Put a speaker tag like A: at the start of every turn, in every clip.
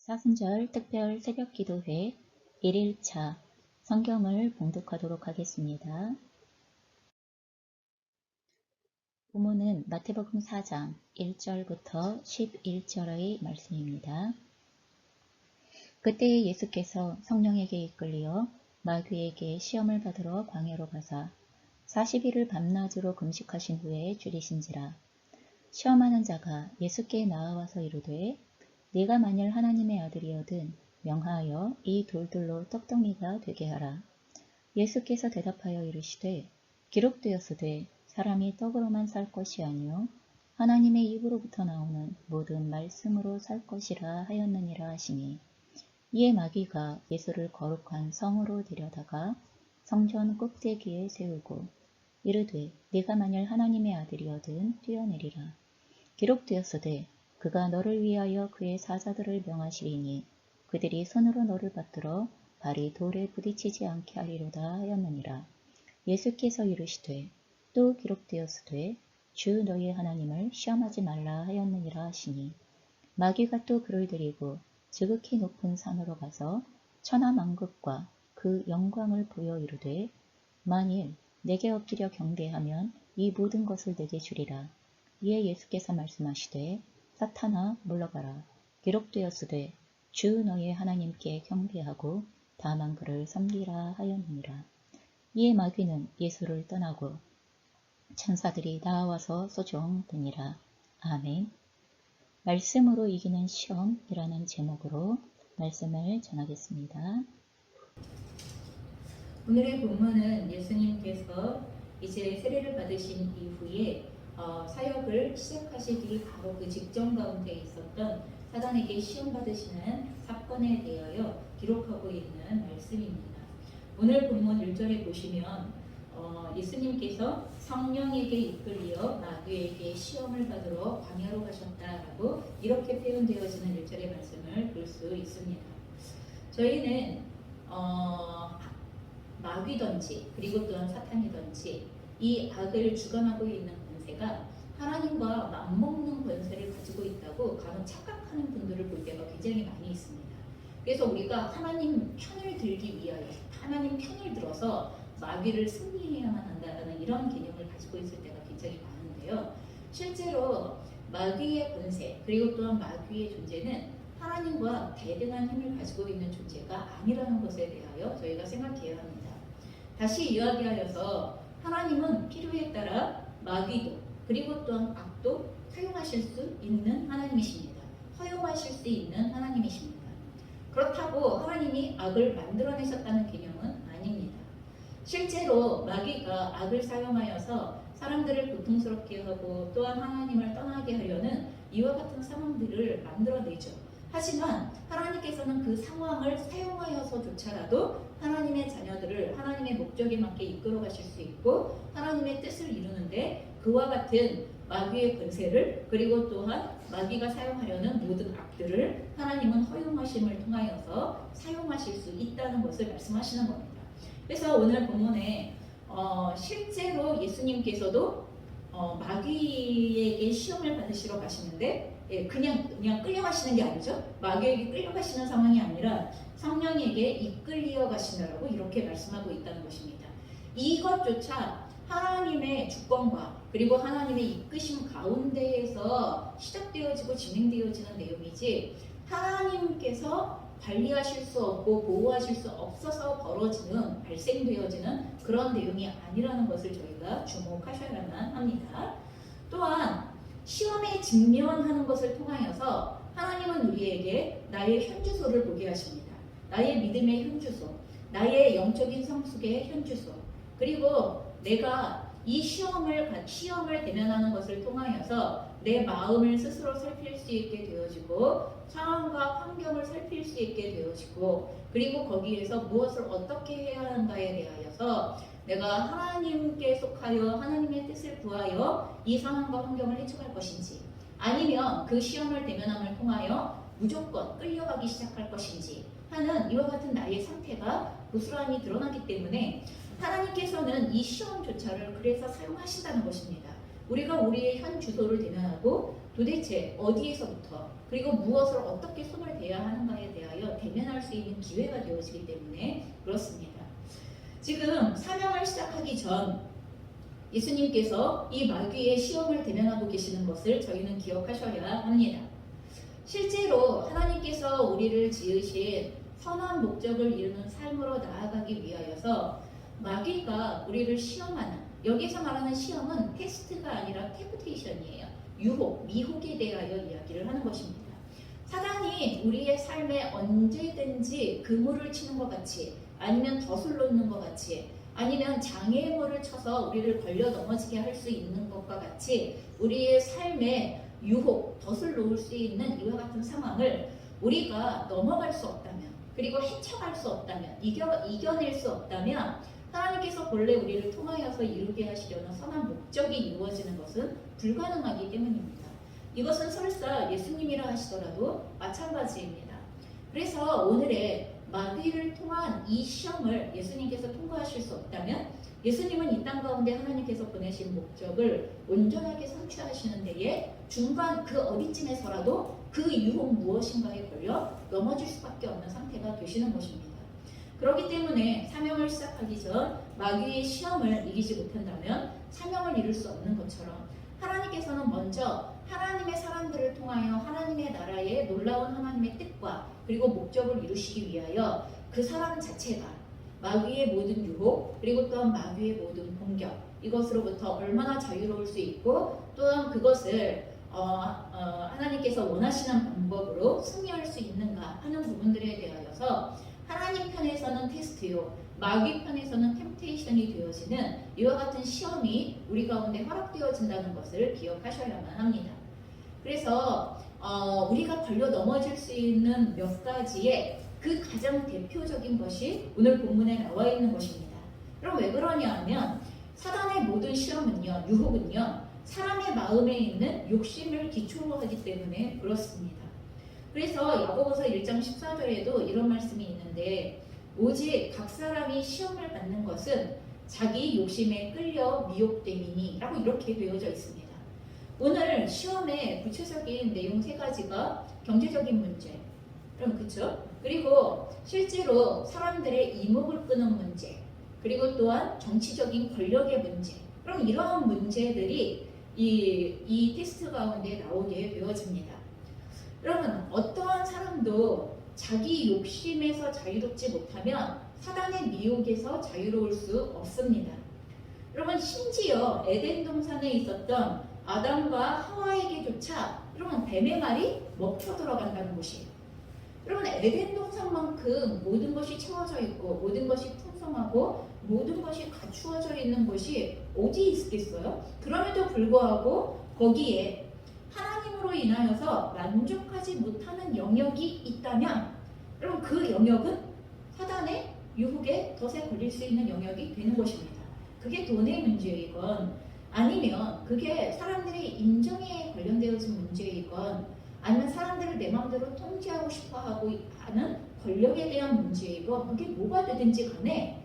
A: 사순절 특별 새벽기도회 1일차 성경을 봉독하도록 하겠습니다. 본문은 마태복음 4장 1절부터 11절의 말씀입니다. 그때 예수께서 성령에게 이끌려 마귀에게 시험을 받으러 광야로 가사 40일을 밤낮으로 금식하신 후에 줄이신지라. 시험하는 자가 예수께 나아와서 이르되 네가 만일 하나님의 아들이거든 명하여 이 돌들로 떡덩이가 되게 하라. 예수께서 대답하여 이르시되 기록되었으되 사람이 떡으로만 살 것이 아니요 하나님의 입으로부터 나오는 모든 말씀으로 살 것이라 하였느니라 하시니, 이에 마귀가 예수를 거룩한 성으로 데려다가 성전 꼭대기에 세우고 이르되 네가 만일 하나님의 아들이거든 뛰어내리라. 기록되었으되 그가 너를 위하여 그의 사자들을 명하시리니 그들이 손으로 너를 받들어 발이 돌에 부딪히지 않게 하리로다 하였느니라. 예수께서 이르시되 또 기록되었으되 주 너희 하나님을 시험하지 말라 하였느니라 하시니, 마귀가 또 그를 데리고 지극히 높은 산으로 가서 천하만국과 그 영광을 보여 이르되 만일 내게 엎드려 경배하면 이 모든 것을 내게 주리라. 이에 예수께서 말씀하시되 사탄아 물러가라. 기록되었으되 주 너의 하나님께 경배하고 다만 그를 섬기라 하였느니라. 이에 마귀는 예수를 떠나고 천사들이 나와서 소종되니라. 아멘. 말씀으로 이기는 시험이라는 제목으로 말씀을 전하겠습니다.
B: 오늘의 본문은 예수님께서 이제 세례를 받으신 이후에 사역을 시작하시기 바로 그 직전 가운데 있었던 사단에게 시험 받으시는 사건에 대하여 기록하고 있는 말씀입니다. 오늘 본문 1절에 보시면 예수님께서 성령에게 이끌려 마귀에게 시험을 받으러 광야로 가셨다라고 이렇게 표현되어지는 1절의 말씀을 볼 수 있습니다. 저희는 마귀든지 그리고 또한 사탄이든지 이 악을 주관하고 있는 권세가 하나님과 맞먹는 권세를 가지고 있다고 간혹 착각하는 분들을 볼 때가 굉장히 많이 있습니다. 그래서 우리가 하나님 편을 들기 위하여 하나님 편을 들어서 마귀를 승리해야만 한다는 이런 개념을 가지고 있을 때가 굉장히 많은데요. 실제로 마귀의 권세 그리고 또한 마귀의 존재는 하나님과 대등한 힘을 가지고 있는 존재가 아니라는 것에 대하여 저희가 생각해야 합니다. 다시 이야기하여서 하나님은 필요에 따라 마귀도 그리고 또한 악도 사용하실 수 있는 하나님이십니다. 허용하실 수 있는 하나님이십니다. 그렇다고 하나님이 악을 만들어내셨다는 개념은 아닙니다. 실제로 마귀가 악을 사용하여서 사람들을 고통스럽게 하고 또한 하나님을 떠나게 하려는 이와 같은 상황들을 만들어내죠. 하지만 하나님께서는 그 상황을 사용하여서조차라도 하나님의 자녀들을 하나님의 목적에 맞게 이끌어 가실 수 있고 하나님의 뜻을 이루는데 그와 같은 마귀의 권세를 그리고 또한 마귀가 사용하려는 모든 악들을 하나님은 허용하심을 통하여서 사용하실 수 있다는 것을 말씀하시는 겁니다. 그래서 오늘 본문에 실제로 예수님께서도 마귀에게 시험을 받으시러 가시는데 그냥 끌려가시는 게 아니죠. 마귀에게 끌려가시는 상황이 아니라 성령에게 이끌려 가시느라고 이렇게 말씀하고 있다는 것입니다. 이것조차 하나님의 주권과 그리고 하나님의 이끄심 가운데에서 시작되어지고 진행되어지는 내용이지 하나님께서 관리하실 수 없고 보호하실 수 없어서 벌어지는 발생되어지는 그런 내용이 아니라는 것을 저희가 주목하셔야만 합니다. 또한 시험에 직면하는 것을 통하여서 하나님은 우리에게 나의 현주소를 보게 하십니다. 나의 믿음의 현주소, 나의 영적인 성숙의 현주소, 그리고 내가 이 시험을 대면하는 것을 통하여서 내 마음을 스스로 살필 수 있게 되어지고 상황과 환경을 살필 수 있게 되어지고 그리고 거기에서 무엇을 어떻게 해야 하는가에 대하여서 내가 하나님께 속하여 하나님의 뜻을 구하여 이 상황과 환경을 해쳐갈 것인지 아니면 그 시험을 대면함을 통하여 무조건 끌려가기 시작할 것인지 하는 이와 같은 나의 상태가 고스란히 드러나기 때문에 하나님께서는 이 시험조차를 그래서 사용하신다는 것입니다. 우리가 우리의 현 주소를 대면하고 도대체 어디에서부터 그리고 무엇을 어떻게 손을 대야 하는가에 대하여 대면할 수 있는 기회가 되어지기 때문에 그렇습니다. 지금 사명을 시작하기 전 예수님께서 이 마귀의 시험을 대면하고 계시는 것을 저희는 기억하셔야 합니다. 실제로 하나님께서 우리를 지으신 선한 목적을 이루는 삶으로 나아가기 위하여서 마귀가 우리를 시험하는, 여기서 말하는 시험은 테스트가 아니라 템프테이션이에요. 유혹, 미혹에 대하여 이야기를 하는 것입니다. 사단이 우리의 삶에 언제든지 그물을 치는 것 같이, 아니면 덫을 놓는 것 같이, 아니면 장애물을 쳐서 우리를 걸려 넘어지게 할 수 있는 것과 같이 우리의 삶에 유혹, 덫을 놓을 수 있는 이와 같은 상황을 우리가 넘어갈 수 없다면, 그리고 헤쳐갈 수 없다면, 이겨낼 수 없다면 하나님께서 본래 우리를 통하여서 이루게 하시려는 선한 목적이 이루어지는 것은 불가능하기 때문입니다. 이것은 설사 예수님이라 하시더라도 마찬가지입니다. 그래서 오늘의 마귀를 통한 이 시험을 예수님께서 통과하실 수 없다면 예수님은 이 땅 가운데 하나님께서 보내신 목적을 온전하게 성취하시는 데에 중간 그 어디쯤에서라도 그 유혹 무엇인가에 걸려 넘어질 수밖에 없는 상태가 되시는 것입니다. 그렇기 때문에 사명을 시작하기 전 마귀의 시험을 이기지 못한다면 사명을 이룰 수 없는 것처럼 하나님께서는 먼저 하나님의 사람들을 통하여 하나님의 나라의 놀라운 하나님의 뜻과 그리고 목적을 이루시기 위하여 그 사람 자체가 마귀의 모든 유혹 그리고 또한 마귀의 모든 공격 이것으로부터 얼마나 자유로울 수 있고 또한 그것을 하나님께서 원하시는 방법으로 승리할 수 있는가 하는 부분들에 대하여서 하나님 편에서는 테스트요 마귀 편에서는 템테이션이 되어지는 이와 같은 시험이 우리 가운데 허락되어진다는 것을 기억하셔야만 합니다. 그래서 우리가 걸려 넘어질 수 있는 몇 가지의 그 가장 대표적인 것이 오늘 본문에 나와 있는 것입니다. 그럼 왜 그러냐 하면 사단의 모든 시험은요, 유혹은요, 사람의 마음에 있는 욕심을 기초로 하기 때문에 그렇습니다. 그래서 야고보서 1장 14절에도 이런 말씀이 있는데 오직 각 사람이 시험을 받는 것은 자기 욕심에 끌려 미혹됨이니 라고 이렇게 되어져 있습니다. 오늘 시험의 구체적인 내용 세 가지가 경제적인 문제, 그쵸? 그리고 실제로 사람들의 이목을 끄는 문제, 그리고 또한 정치적인 권력의 문제, 그럼 이러한 문제들이 이 테스트 가운데 나오게 되어집니다. 여러분, 어떠한 사람도 자기 욕심에서 자유롭지 못하면 사단의 미혹에서 자유로울 수 없습니다. 여러분, 심지어 에덴 동산에 있었던 아담과 하와에게조차 여러분 뱀의 말이 먹혀 들어간다는 것이에요. 여러분, 에덴 동산만큼 모든 것이 채워져 있고 모든 것이 풍성하고 모든 것이 갖추어져 있는 것이 어디 있겠어요? 그럼에도 불구하고 거기에 하나님으로 인하여서 만족하지 못하는 영역이 있다면 여러분 그 영역은 사단의 유혹에 덫에 걸릴 수 있는 영역이 되는 것입니다. 그게 돈의 문제이건 아니면 그게 사람들의 인정에 관련되어진 문제이건 아니면 사람들을 내 마음대로 통제하고 싶어 하는 권력에 대한 문제이건 그게 뭐가 되든지 간에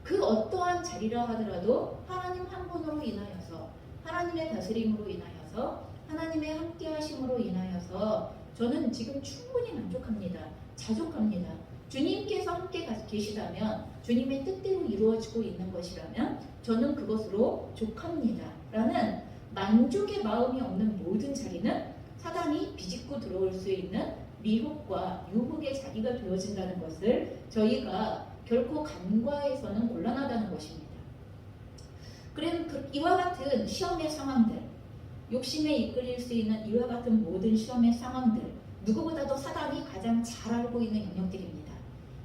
B: 그 어떠한 자리라 하더라도 하나님 한 분으로 인하여서 하나님의 다스림으로 인하여서 하나님의 함께 하심으로 인하여서 저는 지금 충분히 만족합니다. 자족합니다. 주님께서 함께 계시다면 주님의 뜻대로 이루어지고 있는 것이라면 저는 그것으로 족합니다. 라는 만족의 마음이 없는 모든 자리는 사단이 비집고 들어올 수 있는 미혹과 유혹의 자리가 되어진다는 것을 저희가 결코 간과해서는 곤란하다는 것입니다. 그럼 이와 같은 시험의 상황들, 욕심에 이끌릴 수 있는 이와 같은 모든 시험의 상황들, 누구보다도 사단이 가장 잘 알고 있는 영역들입니다.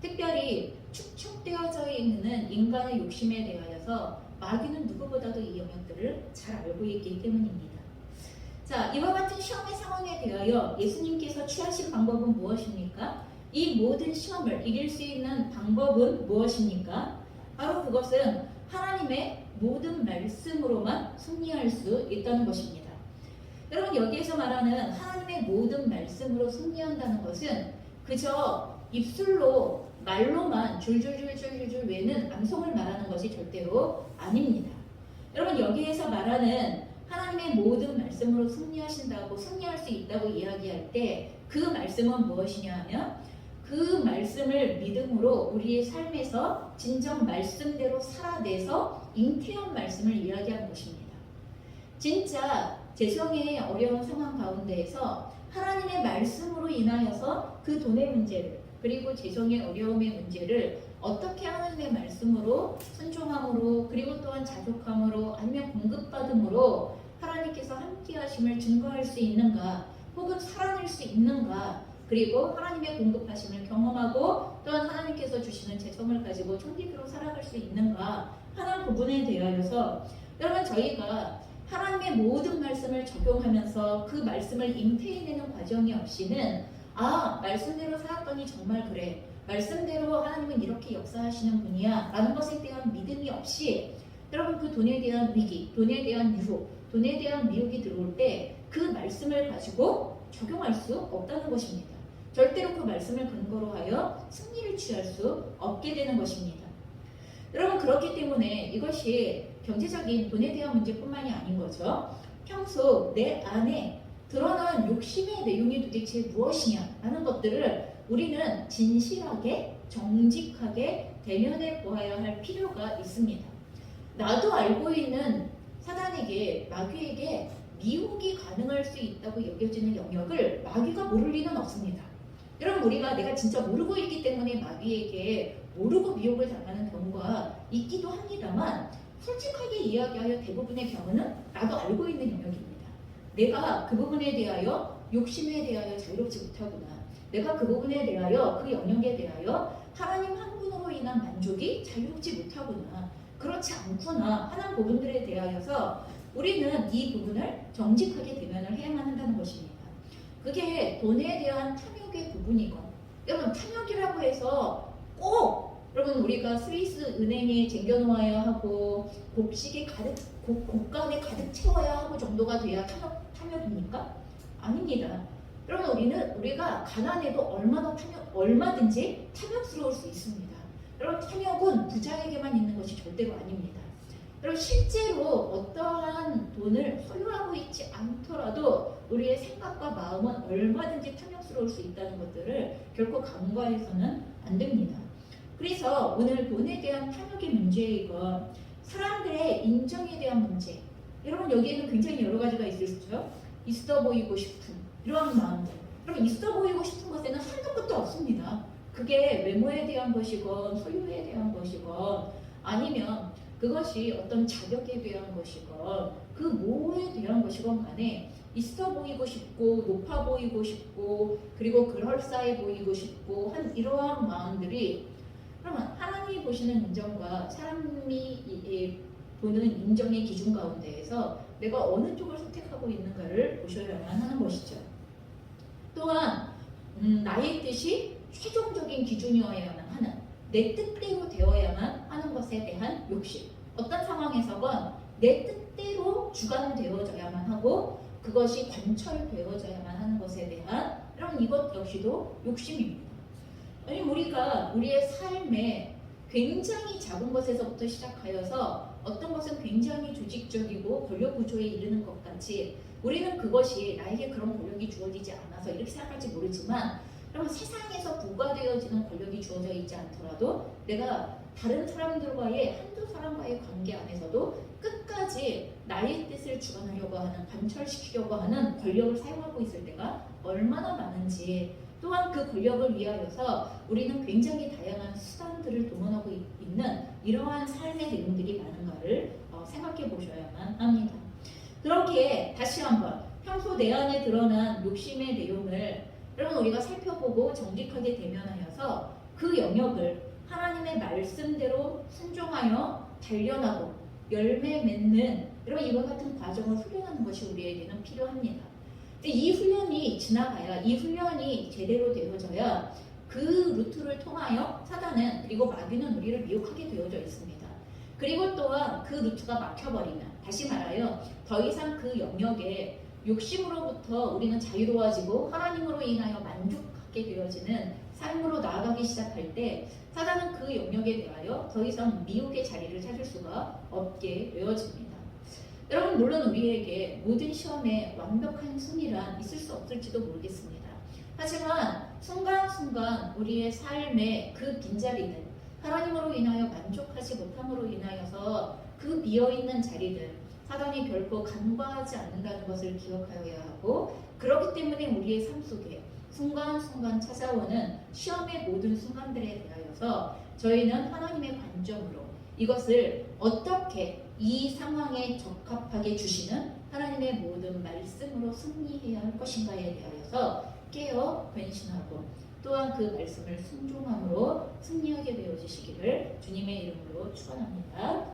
B: 특별히 축적되어져 있는 인간의 욕심에 대하여서 마귀는 누구보다도 이 영역들을 잘 알고 있기 때문입니다. 자, 이와 같은 시험의 상황에 대하여 예수님께서 취하신 방법은 무엇입니까? 이 모든 시험을 이길 수 있는 방법은 무엇입니까? 바로 그것은 하나님의 모든 말씀으로만 승리할 수 있다는 것입니다. 여러분, 여기에서 말하는 하나님의 모든 말씀으로 승리한다는 것은 그저 입술로 말로만 줄줄줄줄줄 외는 암송을 말하는 것이 절대로 아닙니다. 여러분, 여기에서 말하는 하나님의 모든 말씀으로 승리하신다고 승리할 수 있다고 이야기할 때 그 말씀은 무엇이냐 하면 그 말씀을 믿음으로 우리의 삶에서 진정 말씀대로 살아내서 잉태한 말씀을 이야기하는 것입니다. 진짜 재정의 어려운 상황 가운데에서 하나님의 말씀으로 인하여서 그 돈의 문제를 그리고 재정의 어려움의 문제를 어떻게 하나님의 말씀으로 순종함으로 그리고 또한 자족함으로 아니면 공급받음으로 하나님께서 함께 하심을 증거할 수 있는가 혹은 살아낼 수 있는가 그리고 하나님의 공급하심을 경험하고 또한 하나님께서 주시는 재성을 가지고 청지기로 살아갈 수 있는가 하는 부분에 대하여서 여러분 저희가 하나님의 모든 말씀을 적용하면서 그 말씀을 잉태해내는 과정이 없이는 말씀대로 살았더니 정말 그래 말씀대로 하나님은 이렇게 역사하시는 분이야 라는 것에 대한 믿음이 없이 여러분 그 돈에 대한 위기, 돈에 대한 유혹, 돈에 대한 미혹이 들어올 때 그 말씀을 가지고 적용할 수 없다는 것입니다. 절대로 그 말씀을 근거로 하여 승리를 취할 수 없게 되는 것입니다. 여러분 그렇기 때문에 이것이 경제적인 돈에 대한 문제뿐만이 아닌 거죠. 평소 내 안에 드러난 욕심의 내용이 도대체 무엇이냐 하는 것들을 우리는 진실하게 정직하게 대면해 보아야 할 필요가 있습니다. 나도 알고 있는 사단에게 마귀에게 미혹이 가능할 수 있다고 여겨지는 영역을 마귀가 모를 리는 없습니다. 여러분 우리가 내가 진짜 모르고 있기 때문에 마귀에게 모르고 미혹을 당하는 경우가 있기도 합니다만 솔직하게 이야기하여 대부분의 경우는 나도 알고 있는 영역입니다. 내가 그 부분에 대하여 욕심에 대하여 자유롭지 못하구나. 내가 그 부분에 대하여 그 영역에 대하여 하나님 한 분으로 인한 만족이 자유롭지 못하구나. 그렇지 않구나 하는 부분들에 대하여서 우리는 이 부분을 정직하게 대면을 해야만 한다는 것입니다. 그게 돈에 대한 탐욕의 부분이건 여러분 탐욕이라고 해서 꼭 여러분 우리가 스위스 은행에 쟁겨놓아야 하고 곡식이 가득 곡간에 가득 채워야 하고 정도가 돼야 탐욕입니까? 아닙니다. 여러분 우리가 가난해도 얼마든지 탐욕스러울 수 있습니다. 여러분 탐욕은 부자에게만 있는 것이 절대로 아닙니다. 여러분 실제로 어떠한 돈을 소유하고 있지 않더라도 우리의 생각과 마음은 얼마든지 탐욕스러울 수 있다는 것들을 결코 간과해서는 안 됩니다. 그래서 오늘 돈에 대한 탐욕의 문제이건 사람들의 인정에 대한 문제 여러분 여기에는 굉장히 여러 가지가 있으시죠. 있어 보이고 싶은 이러한 마음들 여러분 있어 보이고 싶은 것에는 한도 끝도 없습니다. 그게 외모에 대한 것이건 소유에 대한 것이건 아니면 그것이 어떤 자격에 대한 것이건 그 뭐에 대한 것이건 간에 있어 보이고 싶고 높아 보이고 싶고 그리고 그럴싸해 보이고 싶고 한 이러한 마음들이 그러면 하나님이 보시는 인정과 사람이 보는 인정의 기준 가운데에서 내가 어느 쪽을 선택하고 있는가를 보셔야만 하는 것이죠. 또한 나의 뜻이 최종적인 기준이어야만 하는 내 뜻대로 되어야만 하는 것에 대한 욕심 어떤 상황에서건 내 뜻대로 주관되어져야만 하고 그것이 관철되어져야만 하는 것에 대한 이것 역시도 욕심입니다. 아니 우리가 우리의 삶에 굉장히 작은 것에서부터 시작하여서 어떤 것은 굉장히 조직적이고 권력 구조에 이르는 것 같이 우리는 그것이 나에게 그런 권력이 주어지지 않아서 이렇게 생각할지 모르지만 여러분 세상에서 부과되어지는 권력이 주어져 있지 않더라도 내가 다른 사람들과의 한두 사람과의 관계 안에서도 끝까지 나의 뜻을 주관하려고 하는 관철시키려고 하는 권력을 사용하고 있을 때가 얼마나 많은지 또한 그 권력을 위하여서 우리는 굉장히 다양한 수단들을 동원하고 있는 이러한 삶의 내용들이 많은가를 생각해 보셔야만 합니다. 그렇게 다시 한번 평소 내 안에 드러난 욕심의 내용을 여러분 우리가 살펴보고 정직하게 대면하여서 그 영역을 하나님의 말씀대로 순종하여 단련하고 열매 맺는 여러분 이와 같은 과정을 훈련하는 것이 우리에게는 필요합니다. 이 훈련이 지나가야 이 훈련이 제대로 되어져야 그 루트를 통하여 사단은 그리고 마귀는 우리를 미혹하게 되어져 있습니다. 그리고 또한 그 루트가 막혀버리면 다시 말하여 더 이상 그 영역에 욕심으로부터 우리는 자유로워지고 하나님으로 인하여 만족하게 되어지는 삶으로 나아가기 시작할 때 사단은 그 영역에 대하여 더 이상 미혹의 자리를 찾을 수가 없게 되어집니다. 여러분 물론 우리에게 모든 시험에 완벽한 승리란 있을 수 없을지도 모르겠습니다. 하지만 순간순간 우리의 삶의 그 빈자리들, 하나님으로 인하여 만족하지 못함으로 인하여서 그 비어있는 자리들, 사단이 결코 간과하지 않는다는 것을 기억하여야 하고, 그렇기 때문에 우리의 삶 속에 순간순간 찾아오는 시험의 모든 순간들에 대하여서 저희는 하나님의 관점으로 이것을 어떻게 이 상황에 적합하게 주시는 하나님의 모든 말씀으로 승리해야 할 것인가에 대하여서 깨어 변신하고 또한 그 말씀을 순종함으로 승리하게 되어지시기를 주님의 이름으로 축원합니다.